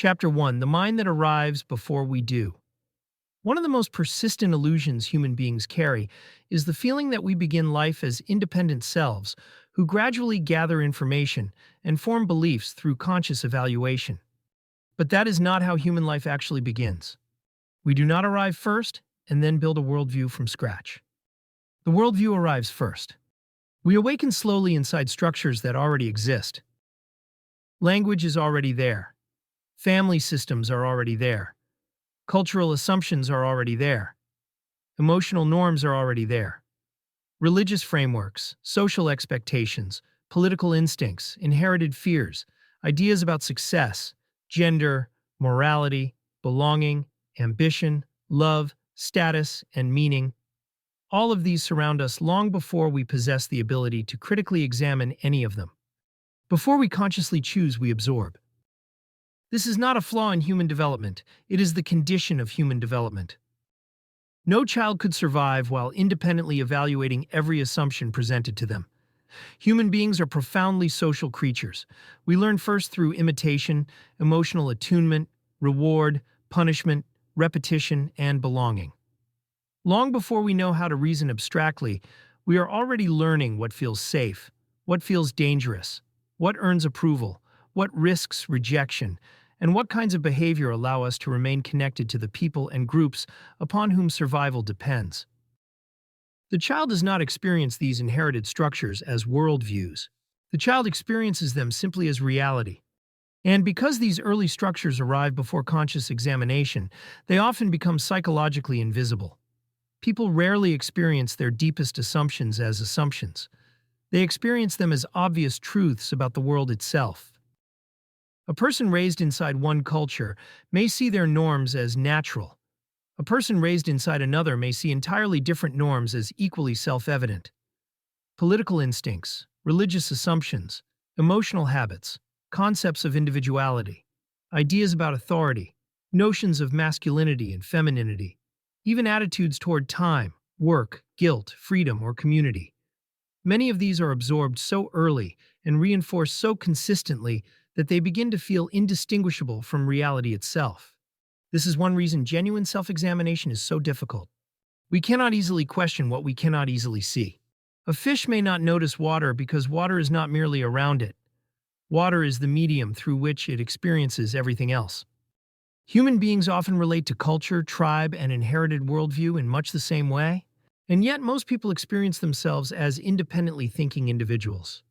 Chapter 1: The Mind That Arrives Before We Do. One of the most persistent illusions human beings carry is the feeling that we begin life as independent selves who gradually gather information and form beliefs through conscious evaluation. But that is not how human life actually begins. We do not arrive first and then build a worldview from scratch. The worldview arrives first. We awaken slowly inside structures that already exist. Language is already there. Family systems are already there. Cultural assumptions are already there. Emotional norms are already there. Religious frameworks, social expectations, political instincts, inherited fears, ideas about success, gender, morality, belonging, ambition, love, status, and meaning. All of these surround us long before we possess the ability to critically examine any of them. Before we consciously choose, we absorb. This is not a flaw in human development, it is the condition of human development. No child could survive while independently evaluating every assumption presented to them. Human beings are profoundly social creatures. We learn first through imitation, emotional attunement, reward, punishment, repetition, and belonging. Long before we know how to reason abstractly, we are already learning what feels safe, what feels dangerous, what earns approval, what risks rejection, and what kinds of behavior allow us to remain connected to the people and groups upon whom survival depends. The child does not experience these inherited structures as worldviews. The child experiences them simply as reality. And because these early structures arrive before conscious examination, they often become psychologically invisible. People rarely experience their deepest assumptions as assumptions. They experience them as obvious truths about the world itself. A person raised inside one culture may see their norms as natural. A person raised inside another may see entirely different norms as equally self-evident. Political instincts, religious assumptions, emotional habits, concepts of individuality, ideas about authority, notions of masculinity and femininity, even attitudes toward time, work, guilt, freedom, or community. Many of these are absorbed so early and reinforced so consistently that they begin to feel indistinguishable from reality itself. This is one reason genuine self-examination is so difficult. We cannot easily question what we cannot easily see. A fish may not notice water because water is not merely around it. Water is the medium through which it experiences everything else. Human beings often relate to culture, tribe, and inherited worldview in much the same way, and yet most people experience themselves as independently thinking individuals.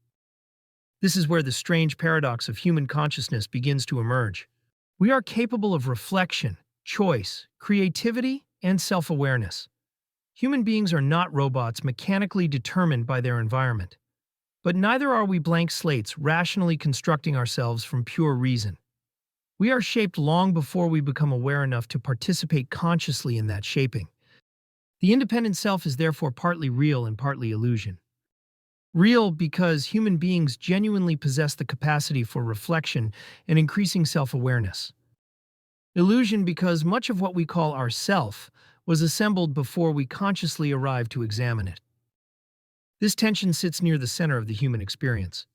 This is where the strange paradox of human consciousness begins to emerge. We are capable of reflection, choice, creativity, and self-awareness. Human beings are not robots mechanically determined by their environment. But neither are we blank slates rationally constructing ourselves from pure reason. We are shaped long before we become aware enough to participate consciously in that shaping. The independent self is therefore partly real and partly illusion. Real because human beings genuinely possess the capacity for reflection and increasing self-awareness. Illusion because much of what we call our self was assembled before we consciously arrived to examine it. This tension sits near the center of the human experience.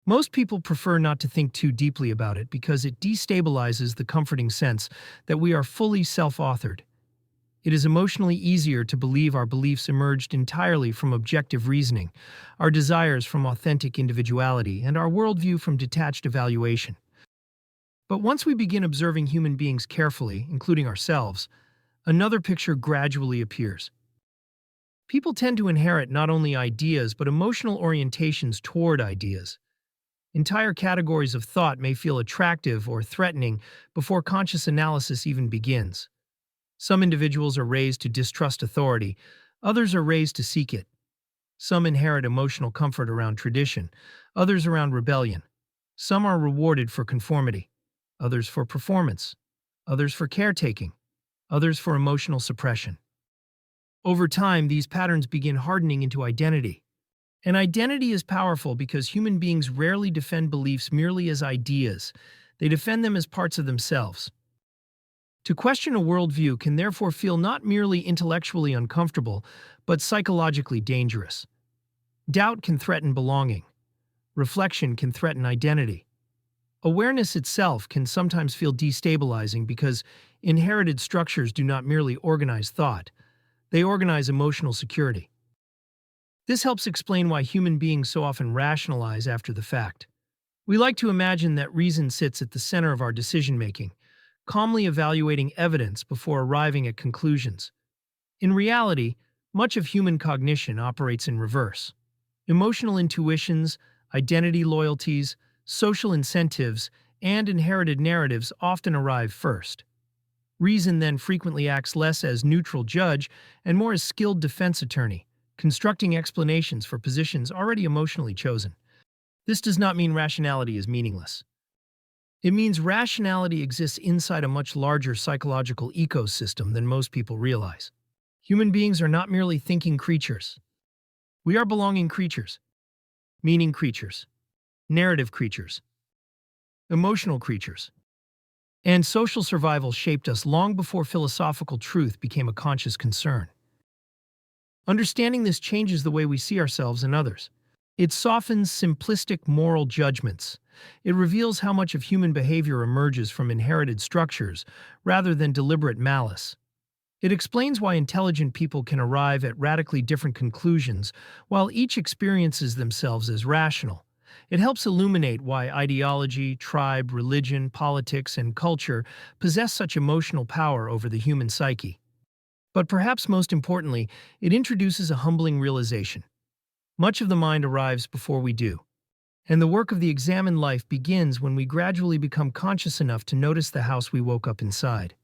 Most people prefer not to think too deeply about it because it destabilizes the comforting sense that we are fully self-authored. It is emotionally easier to believe our beliefs emerged entirely from objective reasoning, our desires from authentic individuality, and our worldview from detached evaluation. But once we begin observing human beings carefully, including ourselves, another picture gradually appears. People tend to inherit not only ideas but emotional orientations toward ideas. Entire categories of thought may feel attractive or threatening before conscious analysis even begins. Some individuals are raised to distrust authority, others are raised to seek it. Some inherit emotional comfort around tradition, others around rebellion. Some are rewarded for conformity, others for performance, others for caretaking, others for emotional suppression. Over time, these patterns begin hardening into identity. And identity is powerful because human beings rarely defend beliefs merely as ideas. They defend them as parts of themselves. To question a worldview can therefore feel not merely intellectually uncomfortable, but psychologically dangerous. Doubt can threaten belonging. Reflection can threaten identity. Awareness itself can sometimes feel destabilizing because inherited structures do not merely organize thought, they organize emotional security. This helps explain why human beings so often rationalize after the fact. We like to imagine that reason sits at the center of our decision making, calmly evaluating evidence before arriving at conclusions. In reality, much of human cognition operates in reverse. Emotional intuitions, identity loyalties, social incentives, and inherited narratives often arrive first. Reason then frequently acts less as neutral judge and more as skilled defense attorney, constructing explanations for positions already emotionally chosen. This does not mean rationality is meaningless. It means rationality exists inside a much larger psychological ecosystem than most people realize. Human beings are not merely thinking creatures. We are belonging creatures, meaning creatures, narrative creatures, emotional creatures. And social survival shaped us long before philosophical truth became a conscious concern. Understanding this changes the way we see ourselves and others. It softens simplistic moral judgments. It reveals how much of human behavior emerges from inherited structures rather than deliberate malice. It explains why intelligent people can arrive at radically different conclusions while each experiences themselves as rational. It helps illuminate why ideology, tribe, religion, politics, and culture possess such emotional power over the human psyche. But perhaps most importantly, it introduces a humbling realization. Much of the mind arrives before we do. And the work of the examined life begins when we gradually become conscious enough to notice the house we woke up inside.